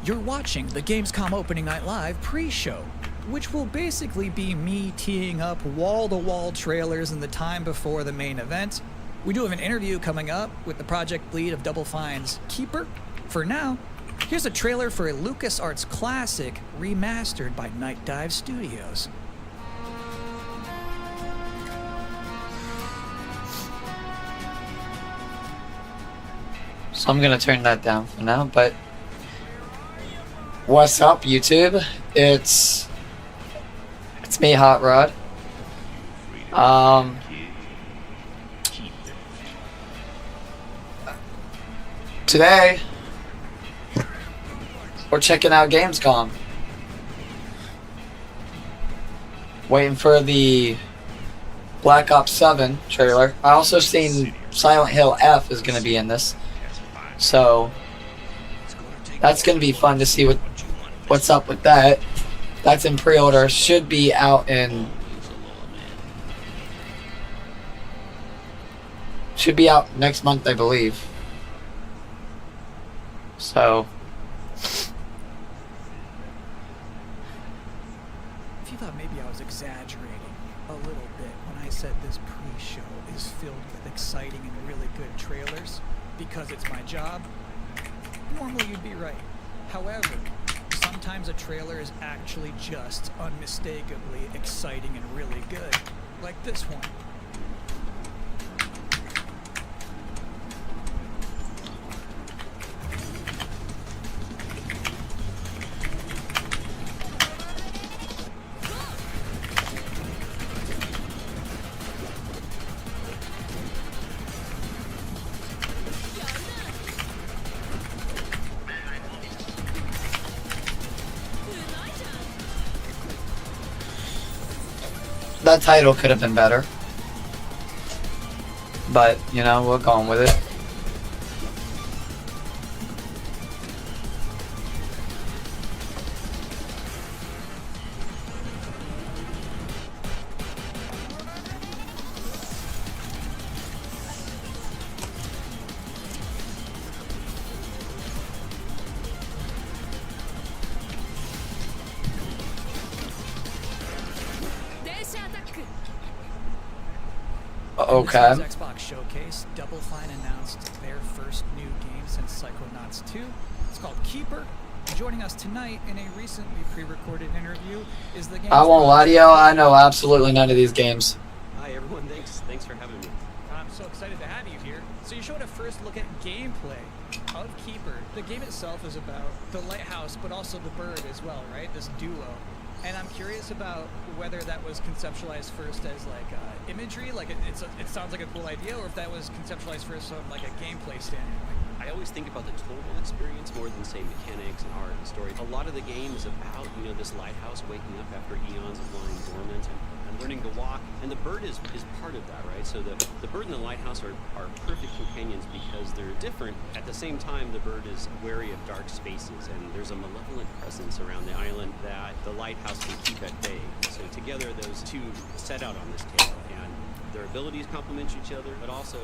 You're watching the Gamescom Opening Night Live pre-show, which will basically be me teeing up wall-to-wall trailers in the time before the main event. We do have an interview coming up with the project lead of Double Fine's Keeper. For now, here's a trailer for a LucasArts classic remastered by Night Dive Studios. So I'm gonna turn that down for now, but what's up, YouTube? It's me, Hot Rod. Today we're checking out Gamescom. Waiting for the Black Ops 7 trailer. I also seen Silent Hill F is gonna be in this. So that's gonna be fun to see what's up with that. That's in pre-order. Should be out next month, I believe. So If you thought maybe I was exaggerating a little bit when I said this pre-show is filled with exciting and really good trailers because it's my job, normally you'd be right. However, sometimes a trailer is actually just unmistakably exciting and really good, like this one. that title could have been better, but you know, we're going with it. Okay. This year's Xbox Showcase, Double Fine announced their first new game since Psychonauts 2. It's called Keeper. Joining us tonight in a recently pre-recorded interview is the game. I won't lie to you, I know absolutely none of these games. Hi everyone, thanks for having me. I'm so excited to have you here. So you showed a first look at gameplay of Keeper. The game itself is about the lighthouse, but also the bird as well, right? This duo. And I'm curious about whether that was conceptualized first as like imagery, like it sounds like a cool idea, or if that was conceptualized first from like a gameplay standpoint. I always think about the total experience more than say mechanics and art and story. A lot of the game is about, you know, this lighthouse waking up after eons of lying dormant and learning to walk. And the bird is part of that, right? So the bird and the lighthouse are perfect companions because they're different. At the same time, the bird is wary of dark spaces, and there's a malevolent presence around the island that the lighthouse can keep at bay. So together, those two set out on this tale, and their abilities complement each other, but also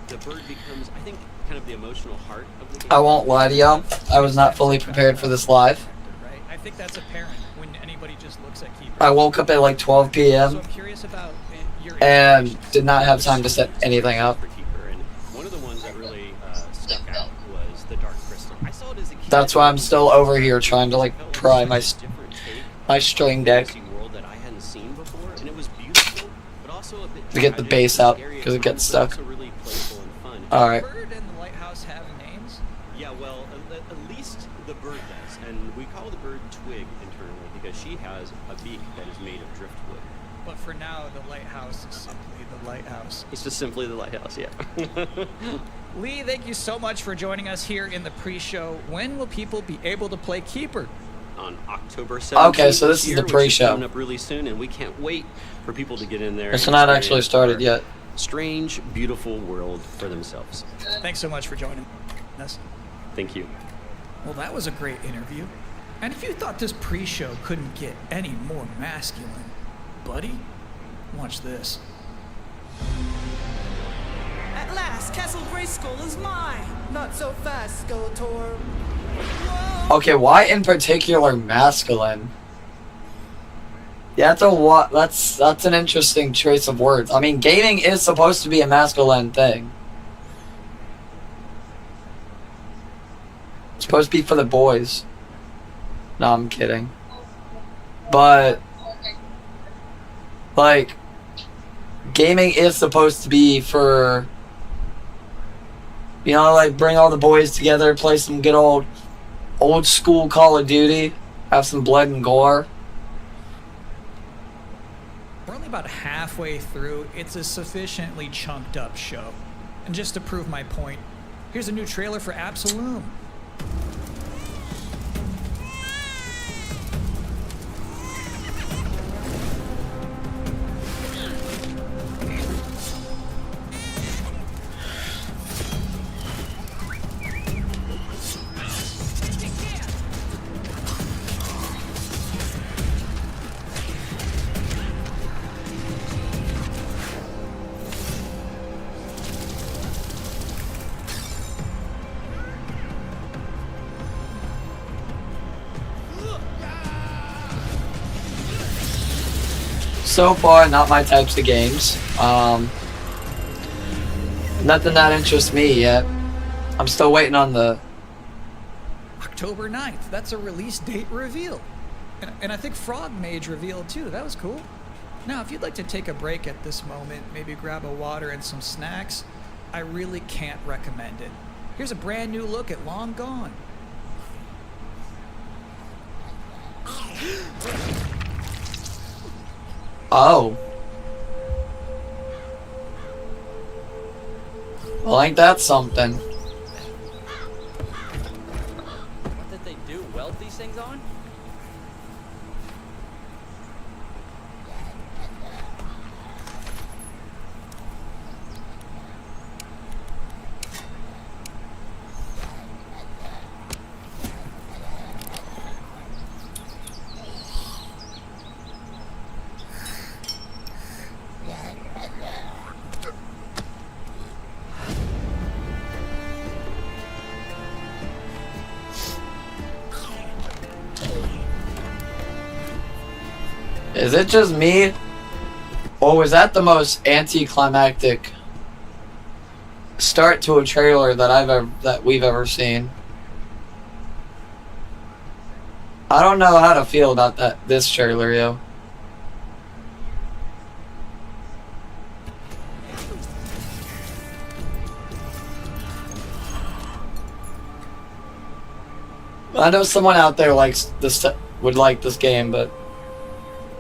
the bird becomes, I think, kind of the emotional heart of the game. I won't lie to you, I was not fully prepared for this live. Right? I think that's apparent when anybody just looks at Keeper. I woke up at like 12 p.m. So I'm curious about your and did not have time to set anything up. For Keeper, and one of the ones that really stuck out was the Dark Crystal. I saw it as a kid. That's why I'm still over here trying to like pry my string deck world that I hadn't seen before, and it was beautiful, but also a bit to get the bass out because it gets stuck. Also really playful and fun. Alright. The bird and the lighthouse have names? Yeah, well, at least the bird does, and we call the bird Twig internally because she has a beak that is made of driftwood. But for now, the lighthouse is simply the lighthouse. It's just simply the lighthouse, yeah. Lee, thank you so much for joining us here in the pre-show. When will people be able to play Keeper? On October 7th. Okay, so this is the pre-show. Coming up really soon, and we can't wait for people to get in there. It's not actually started yet. Strange, beautiful world for themselves. Thanks so much for joining us. Thank you. Well, that was a great interview. And if you thought this pre-show couldn't get any more masculine, buddy, watch this. At last, Castle Grayskull is mine! Not so fast, Skeletor. Whoa! Okay, why in particular masculine? Yeah, that's an interesting choice of words. I mean, gaming is supposed to be a masculine thing. It's supposed to be for the boys. No, I'm kidding. But like, gaming is supposed to be for, you know, like bring all the boys together, play some good old school Call of Duty, have some blood and gore. We're only about halfway through. It's a sufficiently chunked up show. And just to prove my point, here's a new trailer for Absolum. So far, not my types of games. Nothing that interests me yet. I'm still waiting on the... October 9th. That's a release date reveal. And I think Frog Mage revealed too. That was cool. Now, if you'd like to take a break at this moment, maybe grab a water and some snacks, I really can't recommend it. Here's a brand new look at Long Gone. Oh. Well, ain't that something? What did they do? Weld these things on? Is it just me? Or was that the most anticlimactic start to a trailer that we've ever seen? I don't know how to feel about this trailer, yo. I know someone out there would like this game, but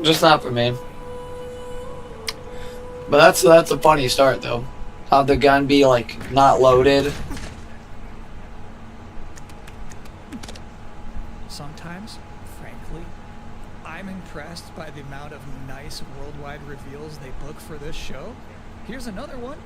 just not for me. But that's a funny start though. How'd the gun be like not loaded? Sometimes, frankly, I'm impressed by the amount of nice worldwide reveals they book for this show. Here's another one.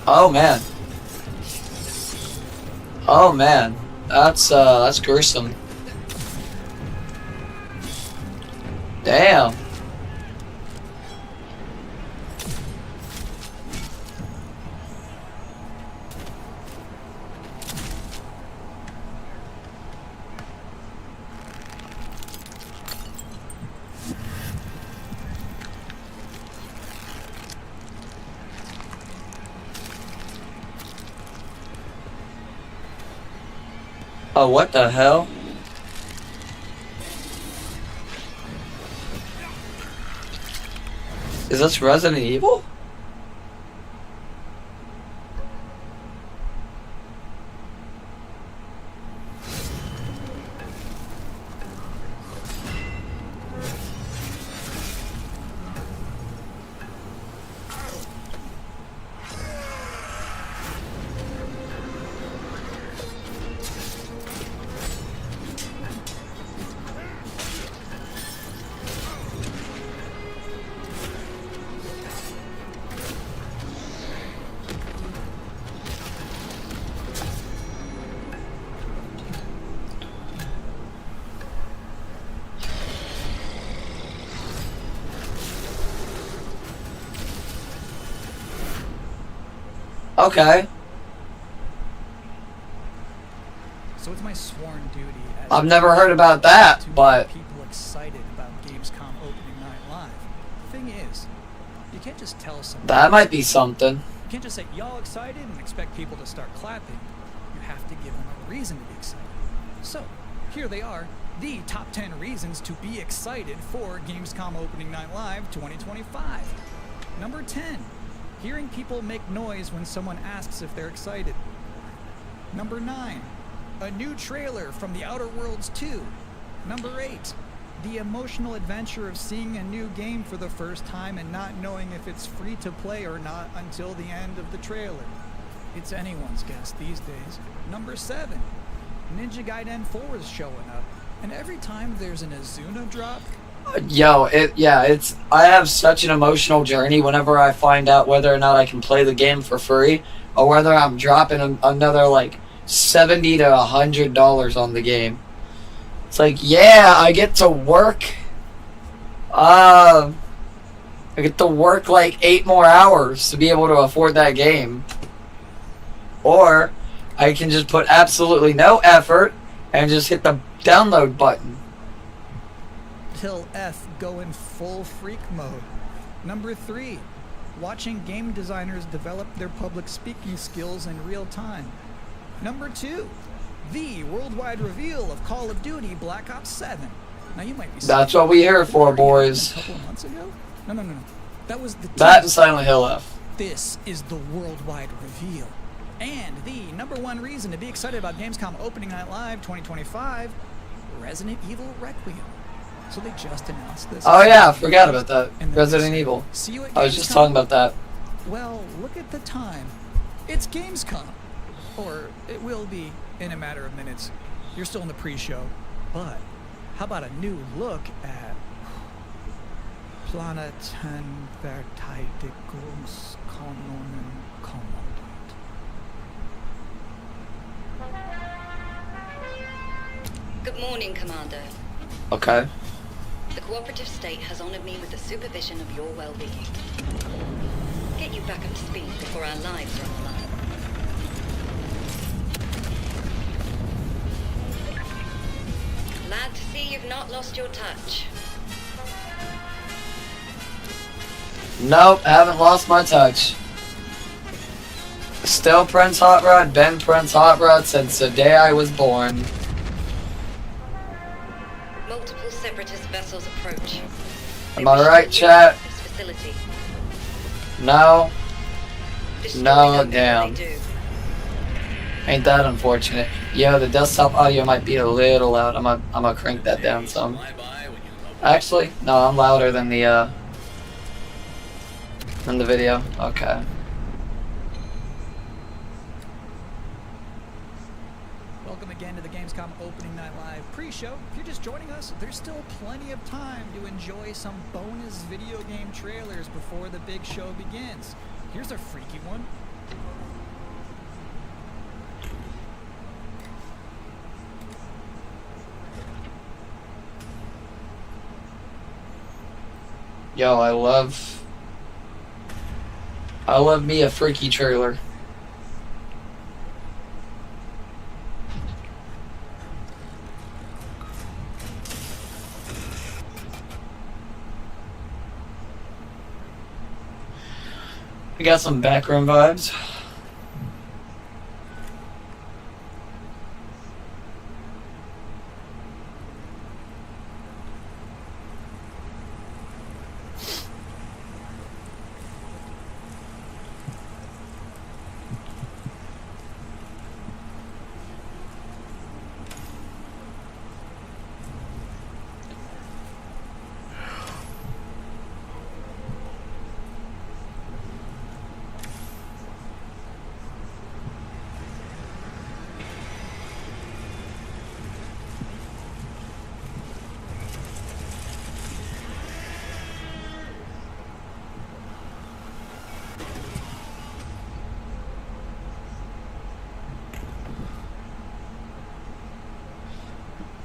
Oh man. Oh man. That's gruesome. Damn. Oh, what the hell? Is this Resident Evil? Okay. So it's my sworn duty as I've never heard about that, to but get people excited about Gamescom opening night live. The thing is, you can't just tell someone. that might be something. You can't just say, y'all excited, and expect people to start clapping. You have to give them a reason to be excited. So, here they are, the top 10 reasons to be excited for Gamescom Opening Night Live 2025. Number 10, hearing people make noise when someone asks if they're excited. Number 9, a new trailer from The Outer Worlds 2. Number 8, the emotional adventure of seeing a new game for the first time and not knowing if it's free to play or not until the end of the trailer. It's anyone's guess these days. Number 7, Ninja Gaiden 4 is showing up, and every time there's an Azuna drop, Yo, it's. I have such an emotional journey whenever I find out whether or not I can play the game for free, or whether I'm dropping another like $70 to $100 on the game. It's like, yeah, I get to work. I get to work like 8 more hours to be able to afford that game, or I can just put absolutely no effort and just hit the download button. till F go in full freak mode. Number 3, watching game designers develop their public speaking skills in real time. Number 2, the worldwide reveal of Call of Duty Black Ops 7. Now you might be saying, That's what we here for, "Didn't that already boys. happen a couple of months ago?" No. That was the That and teaser. Silent Hill F. This is the worldwide reveal. And the number 1 reason to be excited about Gamescom Opening Night Live 2025, Resident Evil Requiem. So they just announced this. Oh yeah, I forgot about that. And then Resident they say, Evil. "See you at I was just Gamescom." talking about that. Well, look at the time. It's Gamescom. Or it will be in a matter of minutes. You're still in the pre-show. But how about a new look at Planeten Verteidigungskanonen Kommandant? Good morning, Commander. Okay. The cooperative state has honored me with the supervision of your well-being. Get you back up to speed before our lives are on the line. Glad to see you've not lost your touch. Nope, haven't lost my touch. Still Prince Hot Rod, been Prince Hot Rod since the day I was born. Multiple separatist vessels approach. Am I right, chat? This facility. No, Destroy No, them before damn. they do. ain't that unfortunate. Yo, the desktop audio might be a little loud. I'm gonna crank that down some. Actually, no, I'm louder than the video. Okay. Welcome again to the Gamescom Opening Night Live pre-show. If you're just joining us, there's still plenty of time to enjoy some bonus video game trailers before the big show begins. Here's a freaky one. Yo, I love me a freaky trailer. We got some background vibes.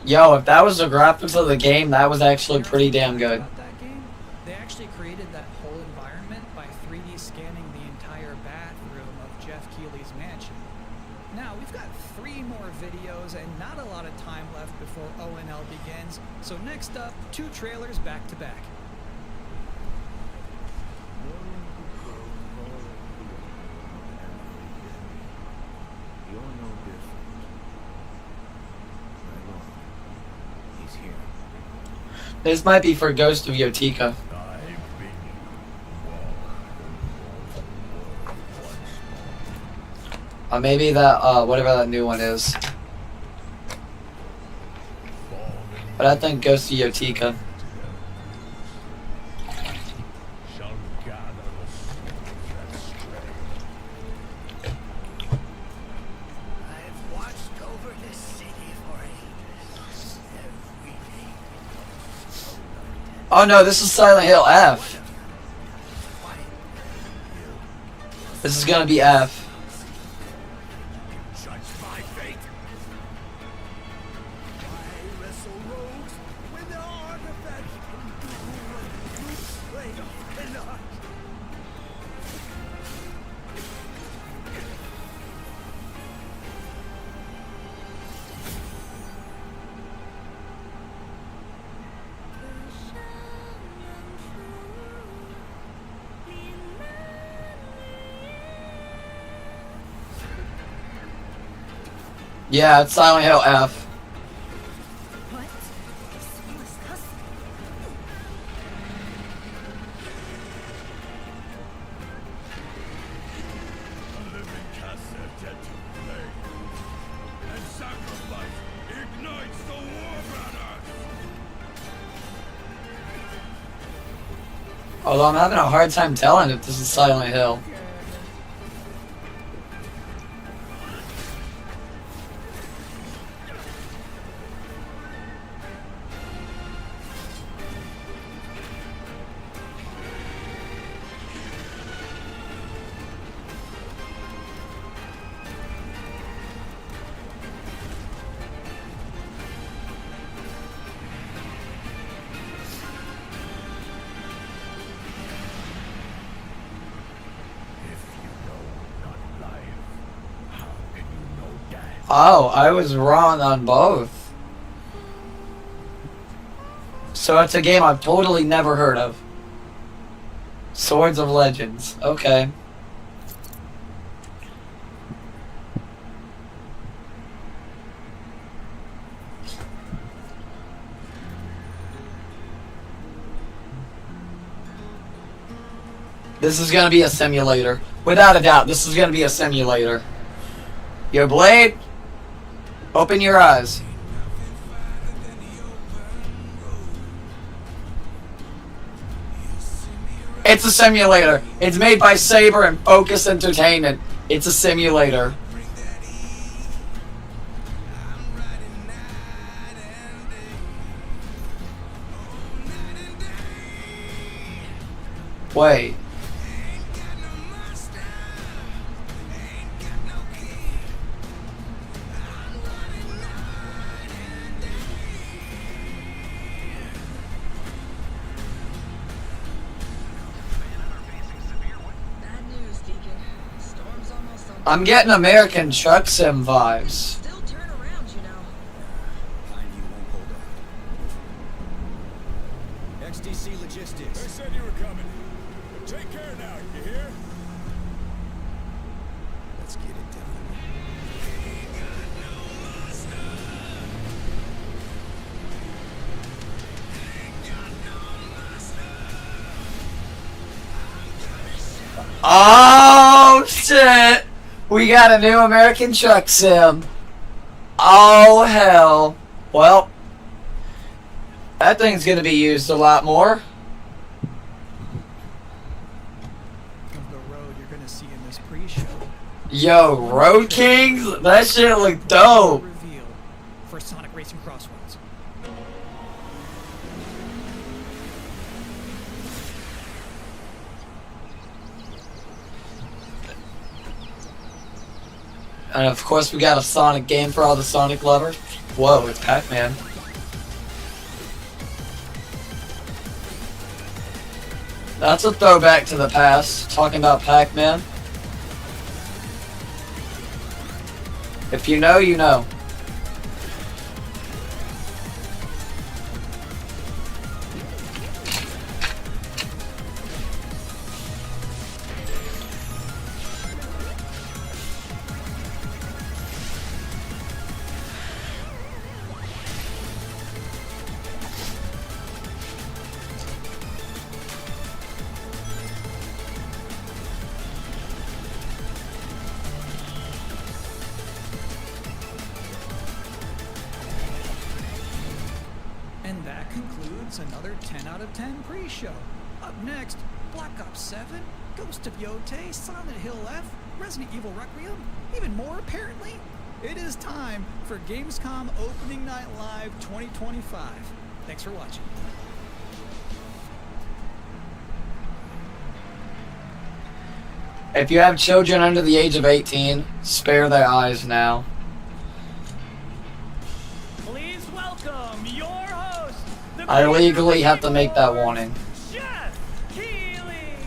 Yo, if that was the graphics of the game, that was actually pretty damn good. About that game, they actually created that whole environment by 3D scanning the entire bathroom of Jeff Keighley's mansion. Now, we've got 3 more videos and not a lot of time left before ONL begins, so next up, 2 trailers back to back. You're no different. Right on. He's here. This might be for Ghost of Yotika. Maybe that, whatever that new one is. But I think Ghost of Yotika. I've watched over this city for ages. Every day. Oh no, this is Silent Hill F. This is gonna be F. Judge my fate. I wrestle rogues with the artifacts can do what you slay cannot. Yeah, it's Silent Hill F. A living cassette dead to play. And sacrifice ignites the war banners. Although I'm having a hard time telling if this is Silent Hill. Oh, I was wrong on both. So it's a game I've totally never heard of. Swords of Legends. Okay. This is gonna be a simulator. Without a doubt, this is gonna be a simulator. Yo, Blade, open your eyes. It's a simulator. It's made by Saber and Focus Entertainment. It's a simulator. Wait. I'm getting American Truck Sim vibes. Still turn around, you know. Behind you won't hold up. XTC Logistics. They said you were coming. Take care now, you hear? Let's get it done. Oh shit! We got a new American Truck Sim. Oh hell. Well, that thing's gonna be used a lot more. Of the road you're gonna see in this pre-show. Yo, Road Kings? That shit look dope. Reveal for Sonic Racing Crossroads. And of course we got a Sonic game for all the Sonic lovers. Whoa, it's Pac-Man. That's a throwback to the past. Talking about Pac-Man. If you know, you know. And that concludes another 10 out of 10 pre-show. Up next, Black Ops 7, Ghost of Yotei, Silent Hill F, Resident Evil Requiem, even more apparently. It is time for Gamescom Opening Night Live 2025. Thanks for watching. If you have children under the age of 18, spare their eyes now. Please welcome your host, the I legally have to make that warning. Jeff Keighley.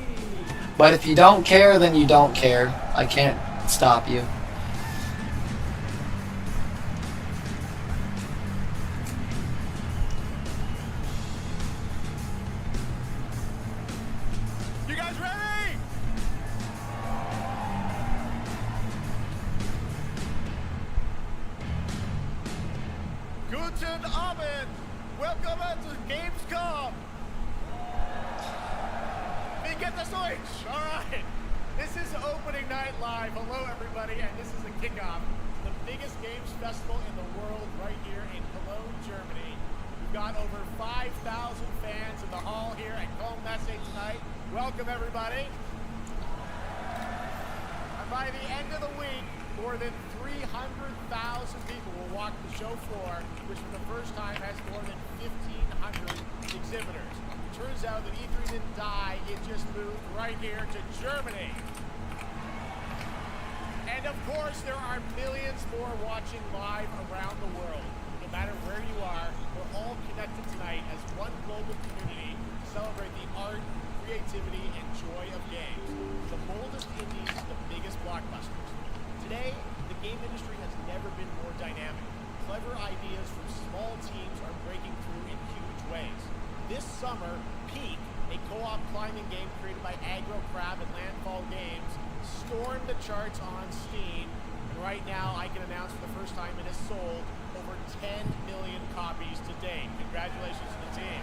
But if you don't care, then you don't care. I can't stop you. You guys ready? Guten Abend. Welcome to Gamescom. Wie geht das Deutsch? All right. This is opening night live. Hello, everybody, and this is the kickoff to the biggest games festival in the world right here in Cologne, Germany. We've got over 5,000 fans in the hall here at Cologne Messe tonight. Welcome, everybody. And by the end of the week, more than 300,000 people will walk the show floor, which for the first time has more than 1,500 exhibitors. Turns out that E3 didn't die, it just moved right here to Germany. And of course, there are millions more watching live around the world. No matter where you are, we're all connected tonight as one global community to celebrate the art, creativity, and joy of games. The boldest indies, the biggest blockbusters. Today, the game industry has never been more dynamic. Clever ideas from small teams are breaking through in huge ways. This summer, Peak, a co-op climbing game created by Aggro Crab and Landfall Games, stormed the charts on Steam, and right now I can announce for the first time it has sold over 10 million copies to date. Congratulations to the team.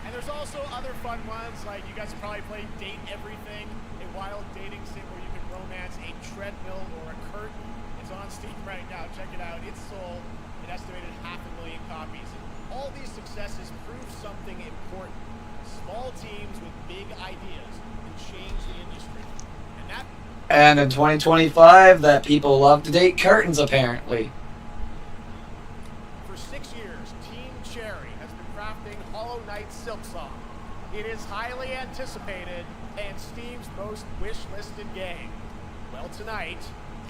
And there's also other fun ones, like you guys have probably played Date Everything, a wild dating sim where you can romance a treadmill or a curtain. It's on Steam right now. Check it out. It's sold an estimated 500,000 copies. All these successes prove something important. Small teams with big ideas can change the industry. And in 2025, that people love to date curtains, apparently. For 6 years, Team Cherry has been crafting Hollow Knight Silksong. It is highly anticipated and Steam's most wish-listed game. Well, tonight,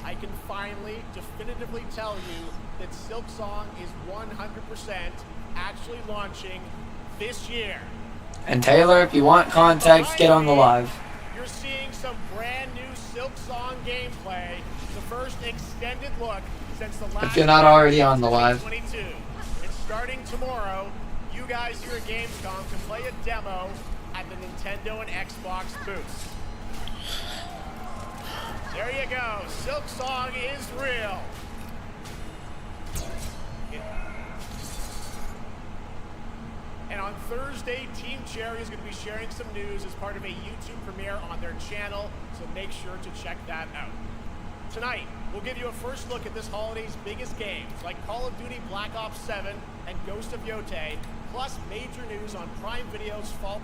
I can finally definitively tell you that Silksong is 100% actually launching this year. And Taylor, if you want context, get on the live. You're seeing some brand new Silksong gameplay, the first extended look since the last. If you're not already on the live. 2022. It's starting tomorrow. You guys here at Gamescom can play a demo at the Nintendo and Xbox booths. There you go. Silksong is real. And on Thursday, Team Cherry is going to be sharing some news as part of a YouTube premiere on their channel, so make sure to check that out. Tonight, we'll give you a first look at this holiday's biggest games, like Call of Duty Black Ops 7 and Ghost of Yotei, plus major news on Prime Video's Fallout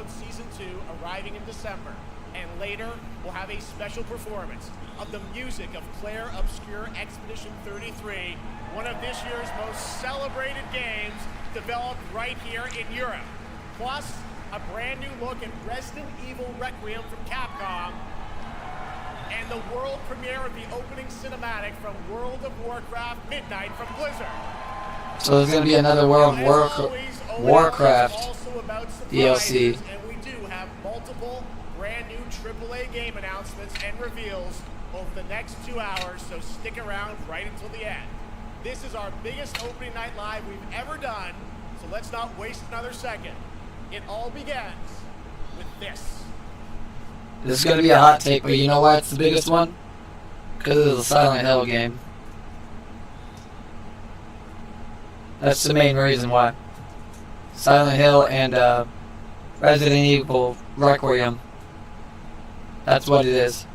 Season 2 arriving in December. And later, we'll have a special performance of the music of Claire Obscure Expedition 33, one of this year's most celebrated games developed right here in Europe. Plus, a brand new look at Resident Evil Requiem from Capcom, and the world premiere of the opening cinematic from World of Warcraft Midnight from Blizzard. So there's going to be another World of As Warcraft. always, Warcraft also about DLC. surprises, and we do have multiple brand new AAA game announcements and reveals over the next 2 hours, so stick around right until the end. This is our biggest opening night live we've ever done, so let's not waste another second. It all begins with this. This is going to be a hot take, but you know why it's the biggest one? Because it's a Silent Hill game. That's the main reason why. Silent Hill and Resident Evil Requiem. That's what it is.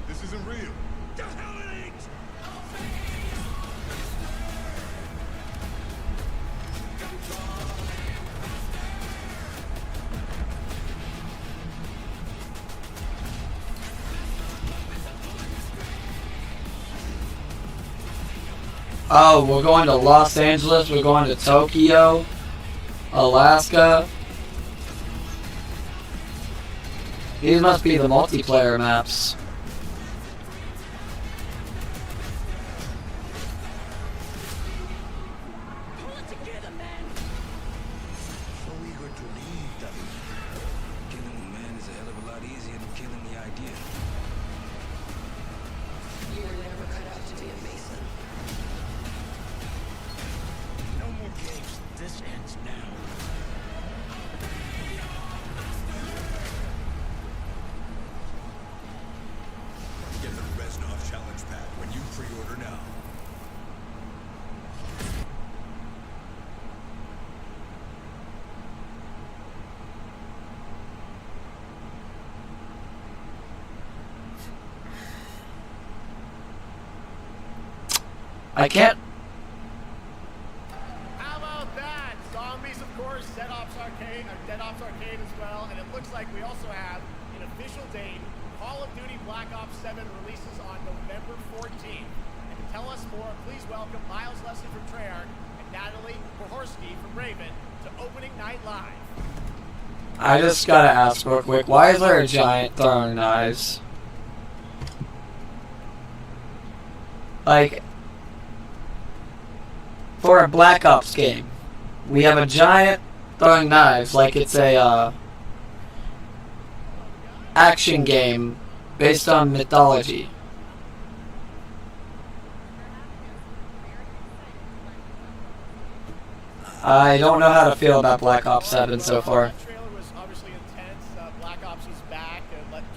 This isn't real. Oh, we're going to Los Angeles, we're going to Tokyo, Alaska. These must be the multiplayer maps. So eager to leave, David. Killing a man is a hell of a lot easier than killing the idea. You were never cut out to be a Mason. No more games. This ends now. Get the Reznov Challenge Pack when you pre-order now. I can't. How about that? Zombies, of course, Dead Ops Arcade as well, and it looks like we also have an official date. Call of Duty Black Ops 7 releases on November 14th. And to tell us more, please welcome Miles Leslie from Treyarch and Natalie Pohorsky from Raven to Opening Night Live. I just gotta ask real quick, why is there a giant throwing knives? Like, for a Black Ops game, we have a giant throwing knives like it's a action game based on mythology. I don't know how to feel about Black Ops 7 so far. That trailer was obviously intense. Black Ops is back.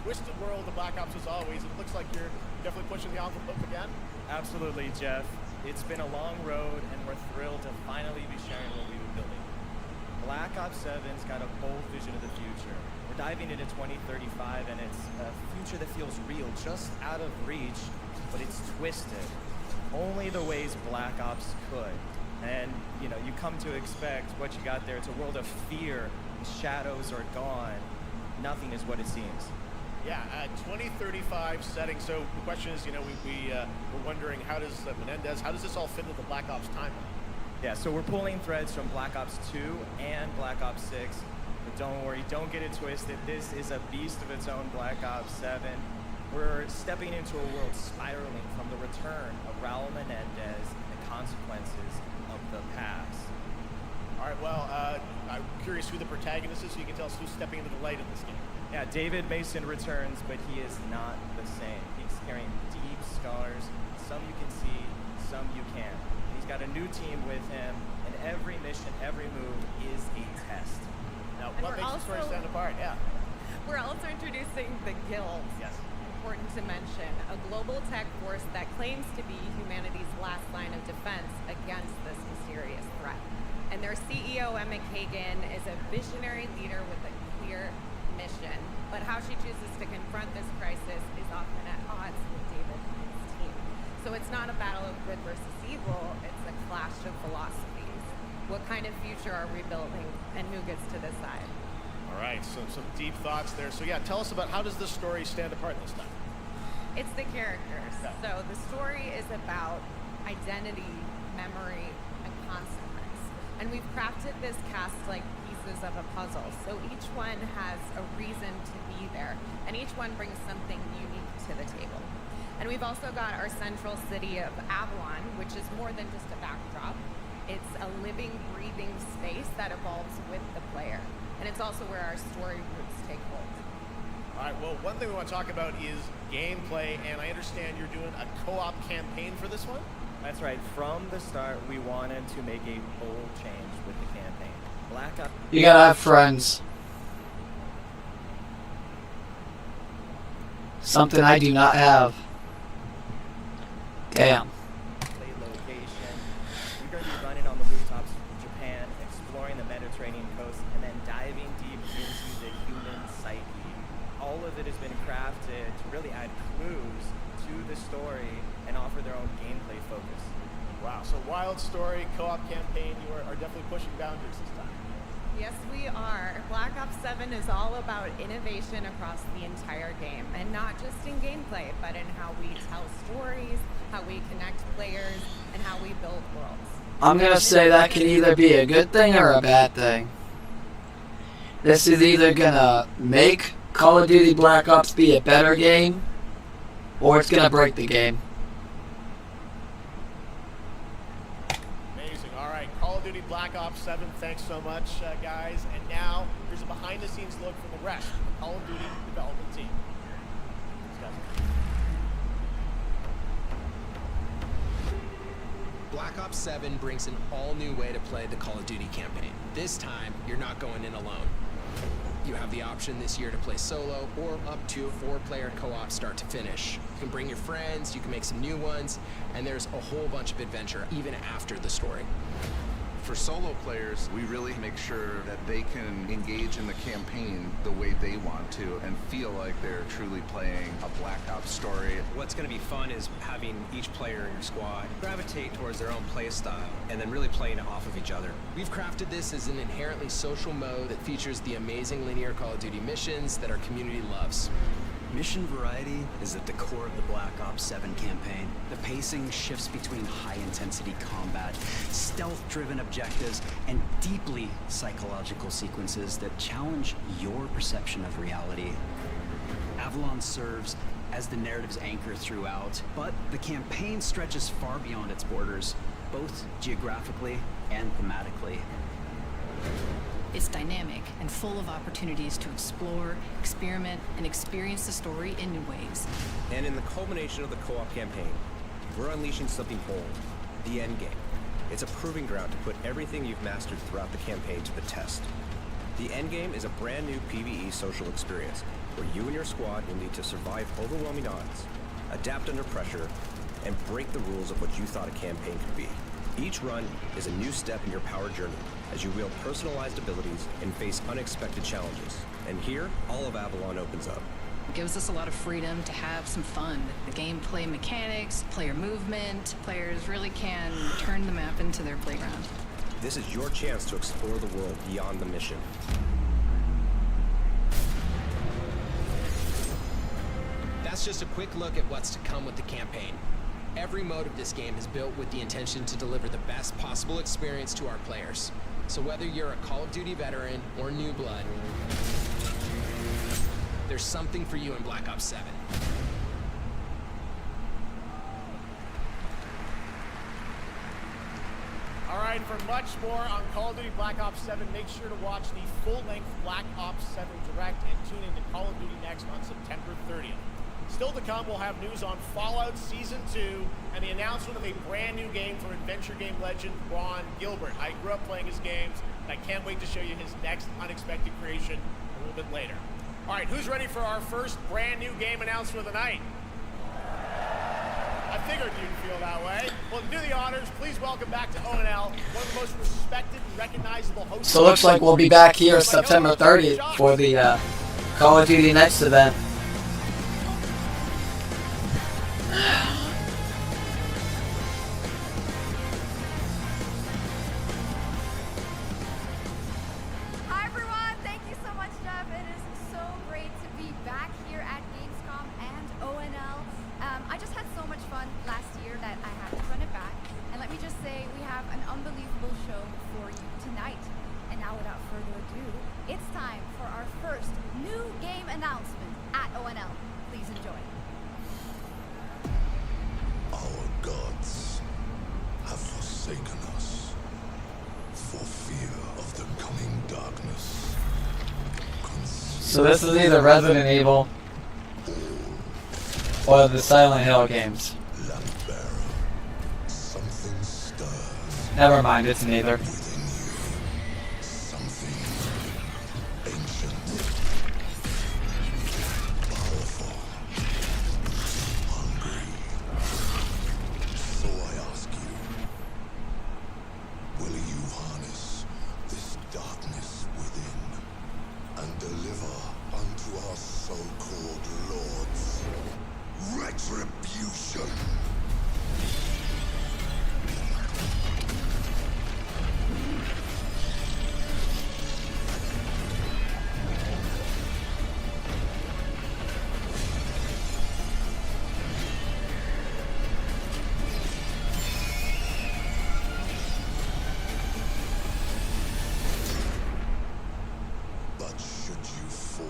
Twisted world of Black Ops as always. It looks like you're definitely pushing the envelope again. Absolutely, Jeff. It's been a long road, and we're thrilled to finally be sharing what we've been building. Black Ops 7's got a bold vision of the future. We're diving into 2035, and it's a future that feels real, just out of reach, but it's twisted. Only the ways Black Ops could. And, you know, you come to expect what you got there. It's a world of fear. The shadows are gone. Nothing is what it seems. Yeah, 2035 setting. So the question is, you know, we're wondering how does Menendez, how does this all fit into the Black Ops timeline? Yeah, so we're pulling threads from Black Ops 2 and Black Ops 6. But don't worry, don't get it twisted. This is a beast of its own, Black Ops 7. We're stepping into a world spiraling from the return of Raul Menendez and the consequences of the past. All right, well, I'm curious who the protagonist is, so you can tell us who's stepping into the light in this game. Yeah, David Mason returns, but he is not the same. He's carrying deep scars. Some you can see, some you can't. He's got a new team with him, and every mission, every move is a test. Now, And what we're makes the story also- stand apart? Yeah. We're also introducing the Guild. Yes. Important to mention, a global tech force that claims to be humanity's last line of defense against this mysterious threat. And their CEO, Emma Kagan, is a visionary leader with a clear mission. But how she chooses to confront this crisis is often at odds with David and his team. So it's not a battle of good versus evil, it's a clash of philosophies. What kind of future are we building, and who gets to decide? All right, so some deep thoughts there. So yeah, tell us about how does this story stand apart this time? It's the characters. Yeah. So the story is about identity, memory, and consequence. And we've crafted this cast like pieces of a puzzle. So each one has a reason to be there, and each one brings something unique to the table. And we've also got our central city of Avalon, which is more than just a backdrop. It's a living, breathing space that evolves with the player. And it's also where our story roots take hold. All right, well, one thing we want to talk about is gameplay, and I understand you're doing a co-op campaign for this one? That's right. From the start, we wanted to make a bold change with the campaign. Black Ops. You gotta have friends. Something I do not have. Damn. Play location. We're going to be running on the rooftops of Japan, exploring the Mediterranean coast, and then diving deep into the human psyche. All of it has been crafted to really add clues to the story and offer their own gameplay focus. Wow, so wild story, co-op campaign, you are definitely pushing boundaries this time. Yes, we are. Black Ops 7 is all about innovation across the entire game, and not just in gameplay, but in how we tell stories, how we connect players, and how we build worlds. I'm gonna say that can either be a good thing or a bad thing. This is either gonna make Call of Duty Black Ops be a better game, or it's gonna break the game. Amazing. All right, Call of Duty Black Ops 7, thanks so much, guys. And now, here's a behind-the-scenes look from the rest of the Call of Duty development team. Thanks, guys. Black Ops 7 brings an all-new way to play the Call of Duty campaign. This time, you're not going in alone. You have the option this year to play solo or up to a 4-player co-op start to finish. You can bring your friends, you can make some new ones, and there's a whole bunch of adventure even after the story. For solo players, we really make sure that they can engage in the campaign the way they want to and feel like they're truly playing a Black Ops story. What's going to be fun is having each player in your squad gravitate towards their own play style and then really playing it off of each other. We've crafted this as an inherently social mode that features the amazing linear Call of Duty missions that our community loves. Mission variety is at the core of the Black Ops 7 campaign. The pacing shifts between high-intensity combat, stealth-driven objectives, and deeply psychological sequences that challenge your perception of reality. Avalon serves as the narrative's anchor throughout, but the campaign stretches far beyond its borders, both geographically and thematically. It's dynamic and full of opportunities to explore, experiment, and experience the story in new ways. And in the culmination of the co-op campaign, we're unleashing something bold, the end game. It's a proving ground to put everything you've mastered throughout the campaign to the test. The end game is a brand new PvE social experience where you and your squad will need to survive overwhelming odds, adapt under pressure, and break the rules of what you thought a campaign could be. Each run is a new step in your power journey as you wield personalized abilities and face unexpected challenges. And here, all of Avalon opens up. It gives us a lot of freedom to have some fun. The gameplay mechanics, player movement, players really can turn the map into their playground. This is your chance to explore the world beyond the mission. That's just a quick look at what's to come with the campaign. Every mode of this game is built with the intention to deliver the best possible experience to our players. So whether you're a Call of Duty veteran or new blood, there's something for you in Black Ops 7. right, for much more on Call of Duty Black Ops 7, make sure to watch the full-length Black Ops 7 Direct and tune in to Call of Duty Next on September 30th. Still to come, we'll have news on Fallout Season 2 and the announcement of a brand new game for adventure game legend Ron Gilbert. I grew up playing his games, and I can't wait to show you his next unexpected creation a little bit later. All right, who's ready for our first brand new game announcement of the night? I figured you'd feel that way. Well, to do the honors, please welcome back to ONL, one of the most respected and recognizable hosts. So it looks like we'll be back here September 30th for the Call of Duty Next event. Hi everyone, thank you so much, Jeff. It is so great to be back here at Gamescom and ONL. I just had so much fun last year that I had to run it back. And let me just say, we have an unbelievable show for you tonight. And now without further ado, it's time for our first new game announcement at ONL. Please enjoy. Our gods have forsaken us for fear of the coming darkness. So this is either Resident Evil or the Silent Hill games. Something stirs Never mind, it's neither. within you. Something ancient, powerful, hungry. So I ask you, will you harness this darkness within and deliver unto our so-called lords retribution? But should you fall,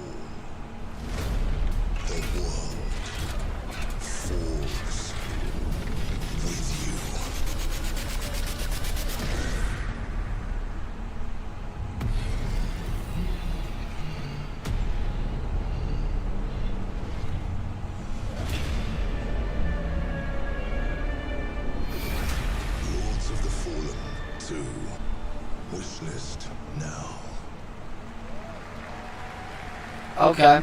the world falls with you. Lords of the Fallen 2. Wishlist now. Okay.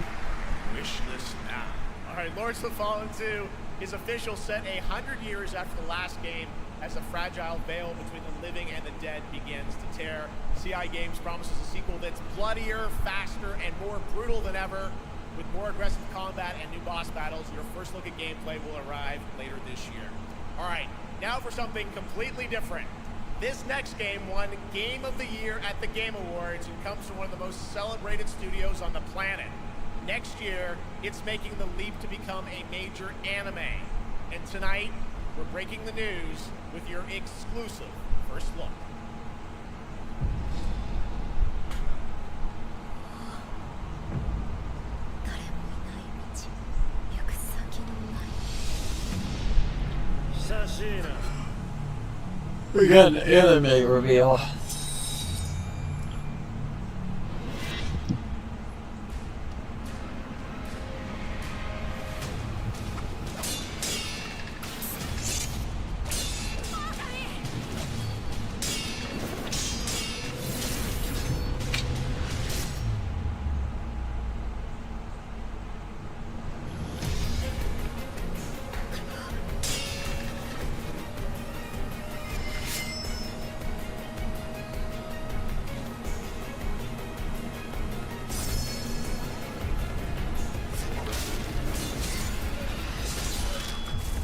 Wishlist now. All right, Lords of the Fallen 2 is official, set 100 years after the last game, as the fragile veil between the living and the dead begins to tear. CI Games promises a sequel that's bloodier, faster, and more brutal than ever. With more aggressive combat and new boss battles, your first look at gameplay will arrive later this year. All right, now for something completely different. This next game won Game of the Year at the Game Awards and comes from one of the most celebrated studios on the planet. Next year, it's making the leap to become a major anime. And tonight, we're breaking the news with your exclusive first look. We got an anime reveal.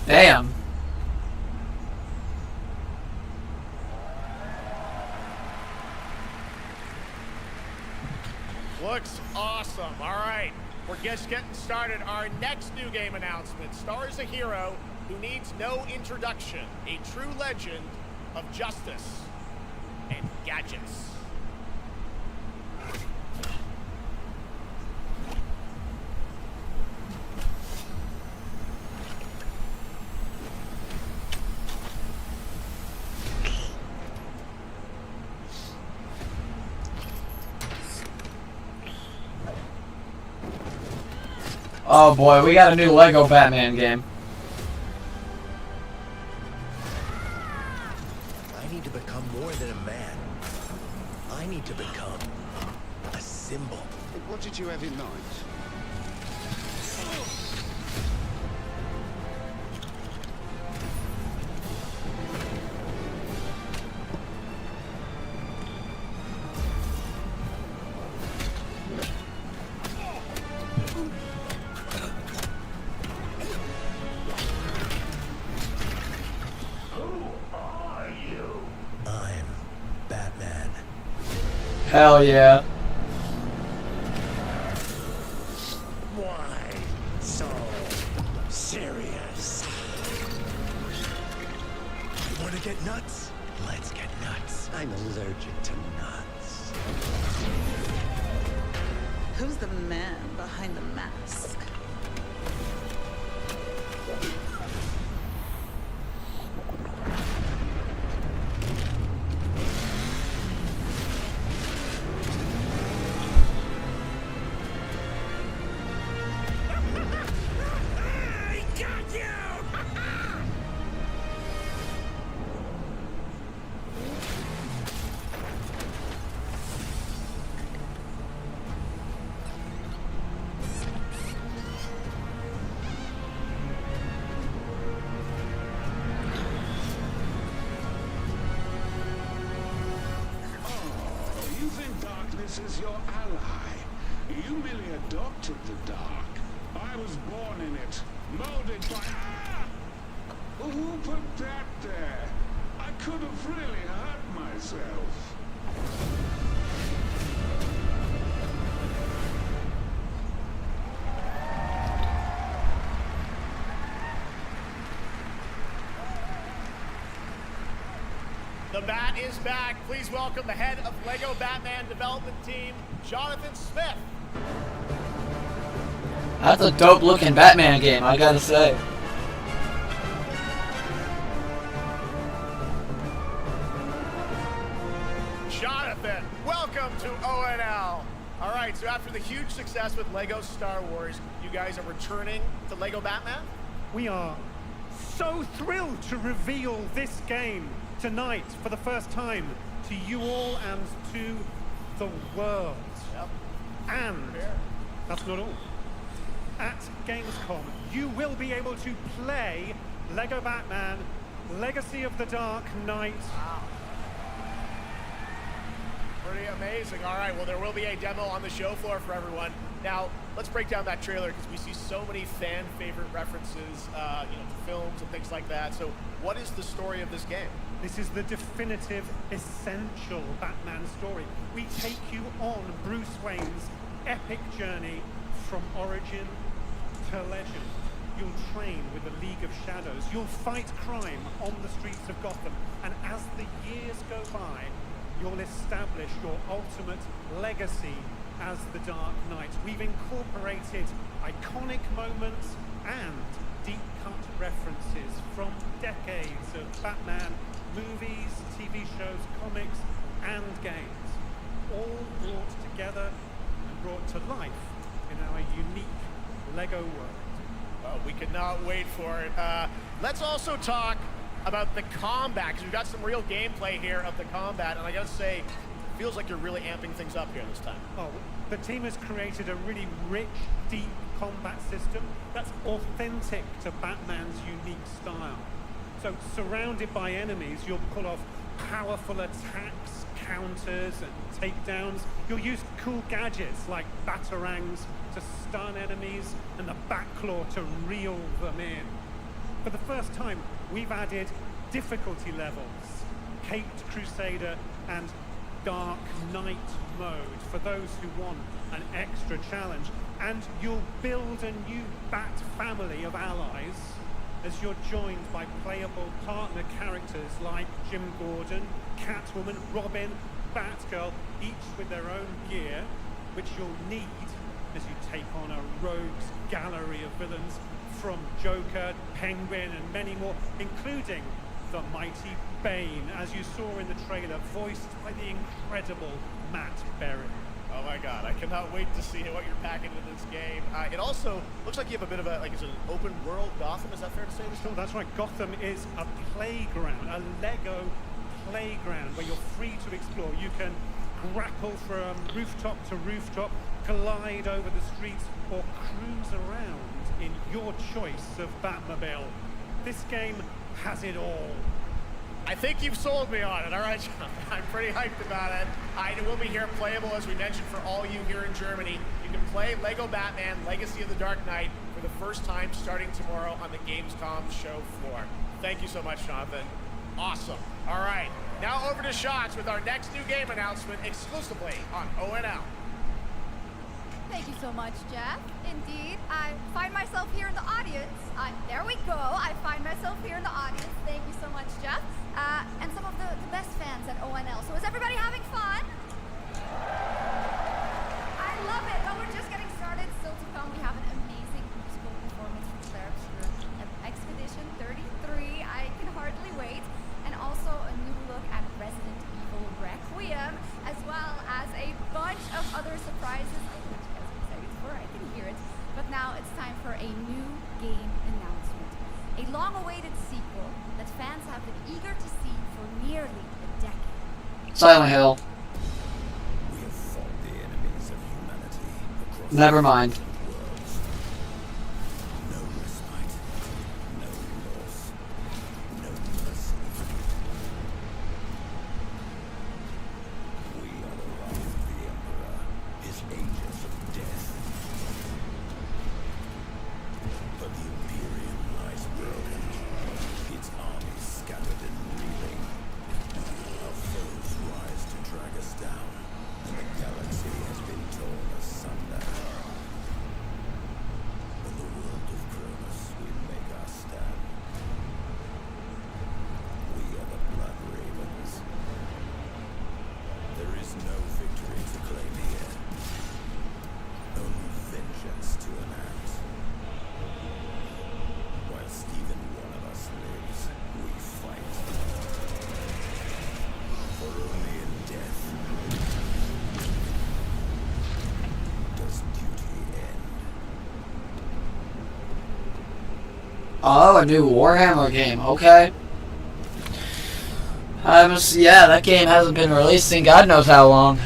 Damn. Looks awesome. All right, we're just getting started. Our next new game announcement stars a hero who needs no introduction, a true legend of justice and gadgets. Oh boy, we got a new Lego Batman game. I need to become more than a man. I need to become a symbol. What did you have in mind? I'm Batman. Hell yeah. Why so serious? You want to get nuts? Let's get nuts. I'm allergic to nuts. Who's the man behind the mask? You think darkness is your ally? You merely adopted the dark. I was born in it, molded by... Ah! Who put that there? I could have really hurt myself. The Bat is back. Please welcome the head of LEGO Batman development team, Jonathan Smith. That's a dope looking Batman game, I gotta say. Jonathan, welcome to ONL. All right, so after the huge success with LEGO Star Wars, you guys are returning to LEGO Batman? We are so thrilled to reveal this game tonight for the first time to you all and to the world. Yep. And that's not all. At Gamescom, you will be able to play LEGO Batman Legacy of the Dark Knight. Wow. Pretty amazing. All right, well, there will be a demo on the show floor for everyone. Now, let's break down that trailer because we see so many fan favorite references, to films and things like that. So, what is the story of this game? This is the definitive, essential Batman story. We take you on Bruce Wayne's epic journey from origin to legend. You'll train with the League of Shadows. You'll fight crime on the streets of Gotham. And as the years go by, you'll establish your ultimate legacy as the Dark Knight. We've incorporated iconic moments and deep-cut references from decades of Batman movies, TV shows, comics, and games, all brought together and brought to life in our unique LEGO world. Well, we cannot wait for it. Let's also talk about the combat, because we've got some real gameplay here of the combat, and I gotta say, it feels like you're really amping things up here this time. Oh, the team has created a really rich, deep combat system that's authentic to Batman's unique style. So, surrounded by enemies, you'll pull off powerful attacks, counters, and takedowns. You'll use cool gadgets like batarangs to stun enemies and the Batclaw to reel them in. For the first time, we've added difficulty levels, Caped Crusader and Dark Knight mode for those who want an extra challenge. And you'll build a new Bat family of allies as you're joined by playable partner characters like Jim Gordon, Catwoman, Robin, Batgirl, each with their own gear, which you'll need as you take on a rogues gallery of villains from Joker, Penguin, and many more, including the mighty Bane, as you saw in the trailer, voiced by the incredible Matt Berry. Oh my god, I cannot wait to see what you're packing into this game. It also looks like you have a bit of a, like, it's an open world Gotham, is that fair to say? Still, that's right. Gotham is a playground, a Lego playground where you're free to explore. You can grapple from rooftop to rooftop, glide over the streets, or cruise around in your choice of Batmobile. This game has it all. I think you've sold me on it. All right, John. I'm pretty hyped about it. It will be here playable, as we mentioned, for all you here in Germany. You can play Lego Batman Legacy of the Dark Knight for the first time starting tomorrow on the Gamescom show floor. Thank you so much, Jonathan. Awesome. All right, now over to Shots with our next new game announcement exclusively on ONL. Thank you so much, Jeff. Indeed, I find myself here in the audience. There we go. I find myself here in the audience. Thank you so much, Jeff. And some of the best fans at ONL. So is everybody having fun? I love it. But we're just getting started. Still to come, we have an amazing musical performance from Claire's Expedition 33. I can hardly wait. And also a new look at Resident Evil Requiem, as well as a bunch of other surprises. I can hear it, but now it's time for a new game announcement. A long-awaited sequel that fans have been eager to see for nearly a decade. Silent Hill. We have fought the enemies of humanity across Never mind. worlds. No respite, no loss, no mercy. We are the wrath of the Emperor, his agents of death. But the Imperium lies broken, its armies scattered and reeling. Our foes rise to drag us down, and the galaxy has been torn asunder. In the world of Cronus, we make our stand. We are the Blood Ravens. There is no victory to claim here, only vengeance to enact. Whilst even one of us lives, we fight. For only in death does duty end. Oh, a new Warhammer game. Okay. Yeah, that game hasn't been released in God knows how long.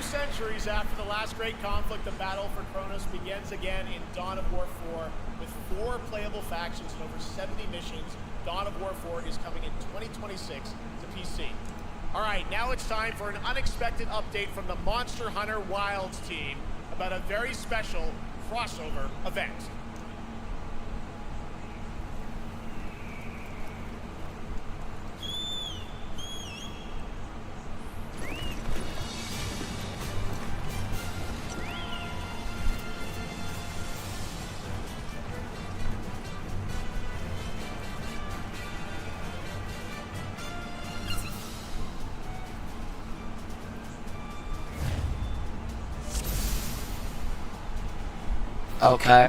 Centuries after the last great conflict, the battle for Cronus begins again in Dawn of War 4 with 4 playable factions and over 70 missions. Dawn of War 4 is coming in 2026 to PC. All right, now it's time for an unexpected update from the Monster Hunter Wilds team about a very special crossover event. Okay.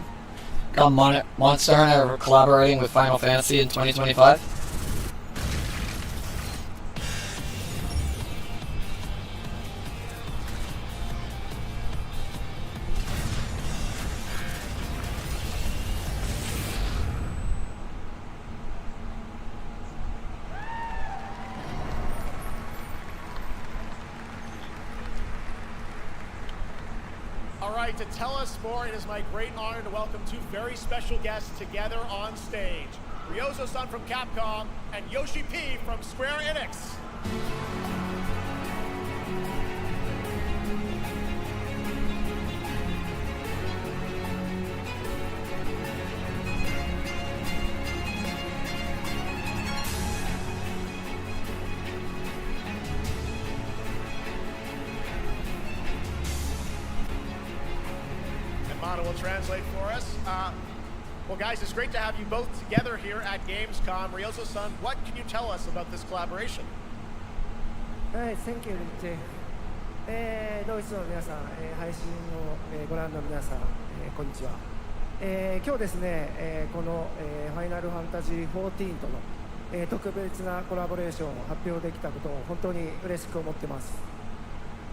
Come on, Monster Hunter collaborating with Final Fantasy in 2025. To tell us more, it is my great honor to welcome 2 very special guests together on stage. Ryozo-san from Capcom and Yoshi P from Square Enix. Connor will translate for us. Well, guys, it's great to have you both together here at Gamescom. Ryozo-san, what can you tell us about this collaboration? Thank you, Rich. ドイツの皆さん、配信を、ご覧の皆さん、こんにちは。今日ですね、この、ファイナルファンタジー14との、特別なコラボレーションを発表できたことを本当に嬉しく思ってます。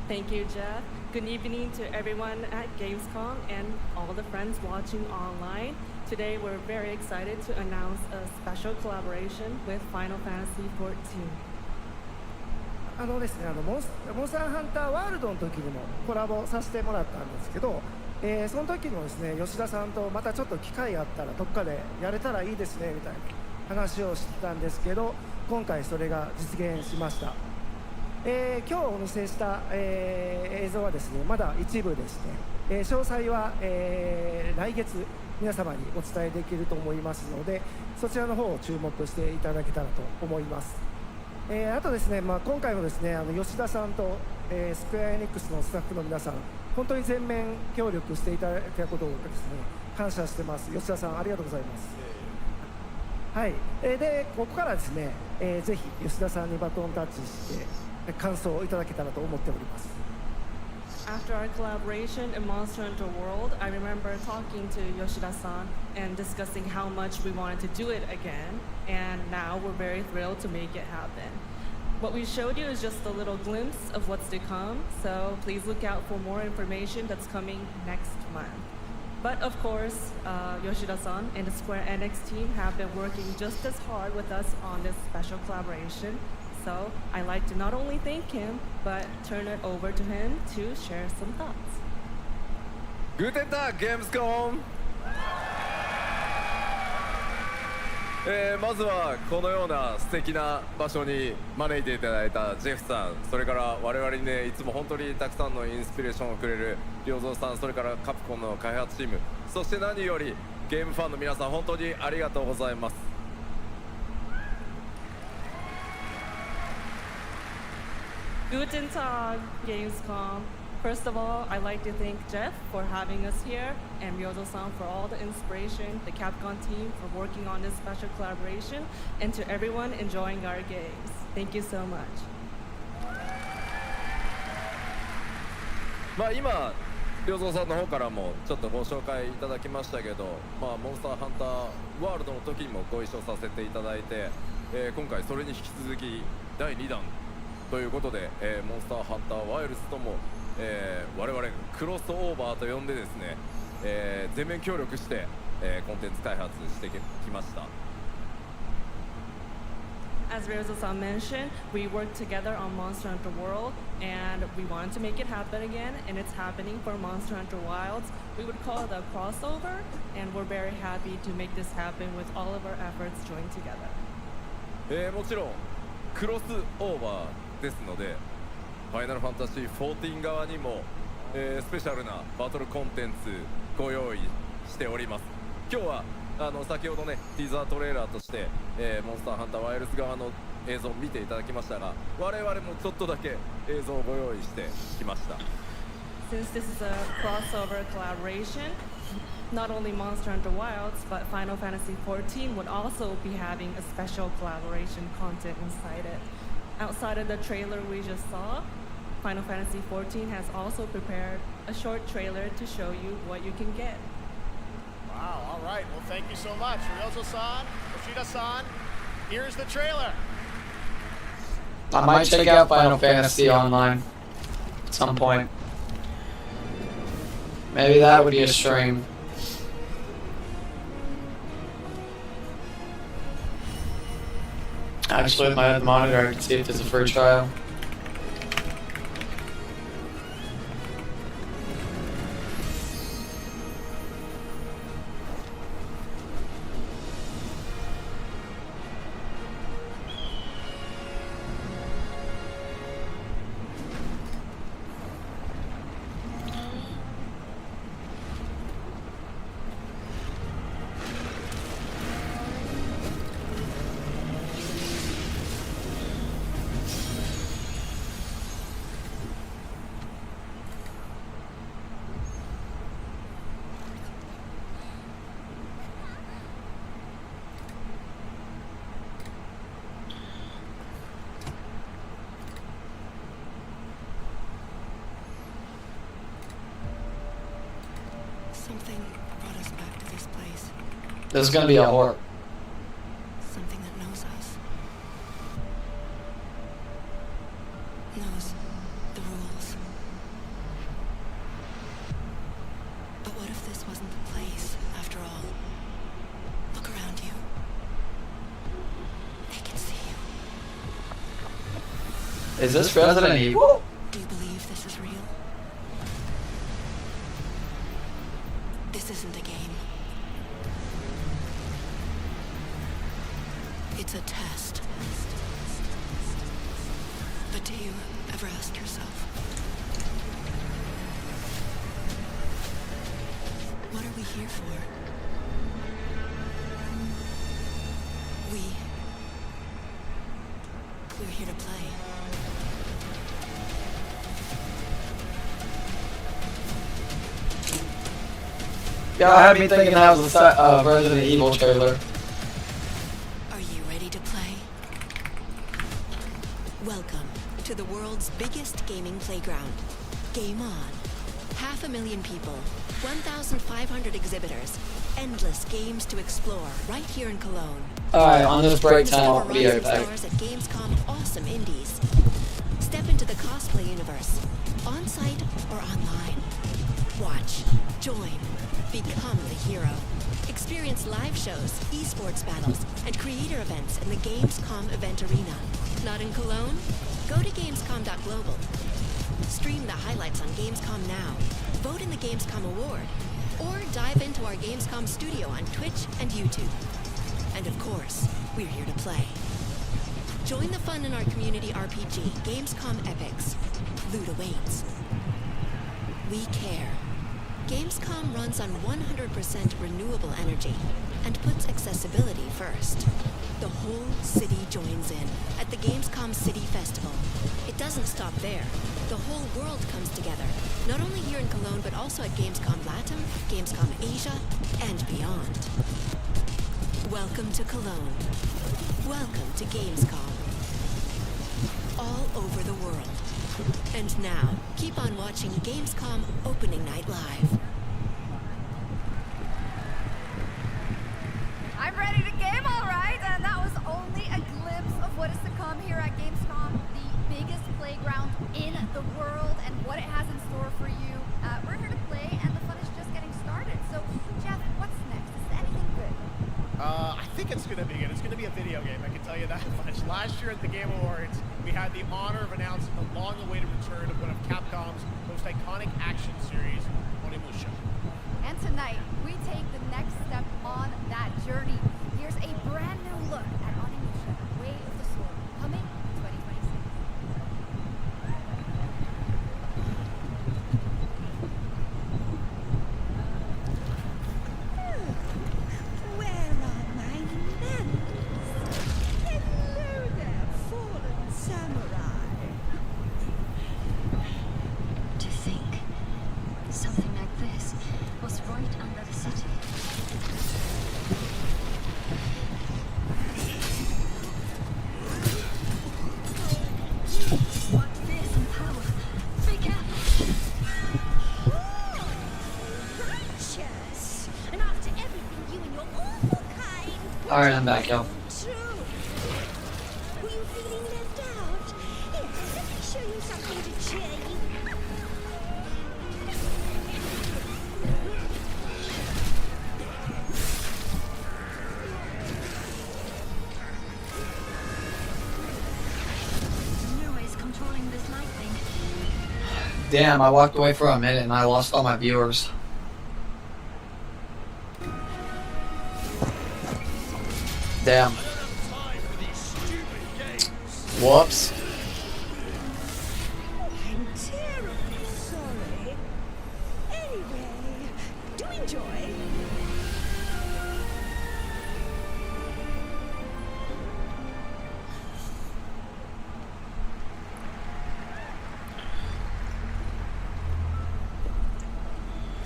Thank you, Jeff. Good evening to everyone at Gamescom and all the friends watching online. Today we're very excited to announce a special collaboration with Final Fantasy XIV. ですね、モンスターハンターワールドの時にもコラボさせてもらったんですけど、その時もですね、吉田さんとまたちょっと機会があったらどっかでやれたらいいですねみたいな話をしてたんですけど、今回それが実現しました。今日お見せした、映像はですね、まだ一部でして、詳細は、来月皆様にお伝えできると思いますので、そちらの方を注目していただけたらと思います。あとですね、今回もですね、吉田さんと、スクエアエニックスのスタッフの皆さん、本当に全面協力していただいたことをですね、感謝してます。吉田さん、ありがとうございます。はい、でここからですね、ぜひ吉田さんにバトンタッチして感想をいただけたらと思っております。After our collaboration in Monster Hunter World, I remember talking to Yoshida-san and discussing how much we wanted to do it again, and now we're very thrilled to make it happen. What we showed you is just a little glimpse of what's to come, so please look out for more information that's coming next month. But of course, Yoshida-san and the Square Enix team have been working just as hard with us on this special collaboration. So I'd like to not only thank him, but turn it over to him to share some thoughts. Guten Tag, Gamescom! まずはこのような素敵な場所に招いていただいたジェフさん、それから我々にね、いつも本当にたくさんのインスピレーションをくれる良三さん、それからカプコンの開発チーム、そして何よりゲームファンの皆さん、本当にありがとうございます。Guten Tag, Gamescom. First of all, I'd like to thank Jeff for having us here and Ryozo-san for all the inspiration, the Capcom team for working on this special collaboration, and to everyone enjoying our games. Thank you so much. 今、良三さんの方からもちょっとご紹介いただきましたけど、モンスターハンターワールドの時にもご一緒させていただいて、今回それに引き続き第2弾ということで、モンスターハンターワイルズとも、我々クロスオーバーと呼んでですね、全面協力して、コンテンツ開発してきました。As Ryozo-san mentioned, we worked together on Monster Hunter World, and we wanted to make it happen again, and it's happening for Monster Hunter Wilds. We would call it a crossover, and we're very happy to make this happen with all of our efforts joined together. もちろんクロスオーバーですので、ファイナルファンタジー14側にも、スペシャルなバトルコンテンツご用意しております。今日は先ほどね、ティーザートレーラーとして、モンスターハンターワイルズ側の映像を見ていただきましたが、我々もちょっとだけ映像をご用意してきました。Since this is a crossover collaboration, not only Monster Hunter Wilds, but Final Fantasy XIV would also be having a special collaboration content inside it. Outside of the trailer we just saw, Final Fantasy XIV has also prepared a short trailer to show you what you can get. Wow, all right. Well, thank you so much. Ryozo-san, Yoshida-san, here's the trailer. I might check out Final Fantasy online at some point. Maybe that would be a stream. Actually, with my other monitor, I can see if there's a free trial. Something brought us back to this place. This is gonna be a horror. Something that knows us. Knows the rules. But what if this wasn't the place, after all? Look around you. They can see you. Is this Resident Evil? Do you believe this is real? This isn't a game. It's a test. But do you ever ask yourself, what are we here for? We're here to play. Yeah, I had me thinking that was a Resident Evil trailer. Are you ready to play? Welcome to the world's biggest gaming playground. Game on. 500,000 people, 1,500 exhibitors, endless games to explore right here in Cologne. Alright, on this break time, I'll be right back. Stars at Gamescom awesome indies. Step into the cosplay universe, on-site or online. Watch, join, become the hero. Experience live shows, esports battles, and creator events in the Gamescom event arena. Not in Cologne? Go to gamescom.global. Stream the highlights on Gamescom Now, vote in the Gamescom Award, or dive into our Gamescom studio on Twitch and YouTube. And of course, we're here to play. Join the fun in our community RPG, Gamescom Epics. Loot awaits. We care. Gamescom runs on 100% renewable energy and puts accessibility first. The whole city joins in at the Gamescom City Festival. It doesn't stop there. The whole world comes together, not only here in Cologne, but also at Gamescom Latam, Gamescom Asia, and beyond. Welcome to Cologne. Welcome to Gamescom. All over the world. And now, keep on watching Gamescom Opening Night Live. I'm ready to game, all right, and that was only a glimpse of what is to come here at Gamescom, the biggest playground in the world, and what it has in store for you. We're here to play, and the fun is just getting started. So, Jeff, what's next? Is there anything good? I think it's going to be good. It's going to be a video game, I can tell you that much. Last year at the Game Awards, we had the honor of announcing the long-awaited return of one of Capcom's most iconic action series, Onimusha. And tonight, we take the next step on that journey. Here's a brand new look at Onimusha, Way of the Sword, coming 2026. Where are my manners? Hello there, fallen samurai. To think something like this was right under the city. What fearsome power! Be careful! Righteous! And after everything you and your awful kind... Alright, I'm back, yo. True. Were you feeling left out? Here, let me show you something to cheer you. Noise controlling this light thing. Damn, I walked away for a minute and I lost all my viewers. Damn. Whoops. I'm terribly sorry. Anyway, do enjoy.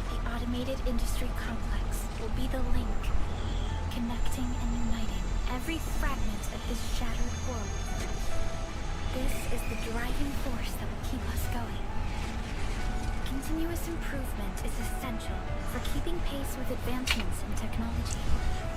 The automated industry complex will be the link, connecting and uniting every fragment of this shattered world. This is the driving force that will keep us going. Continuous improvement is essential for keeping pace with advancements in technology.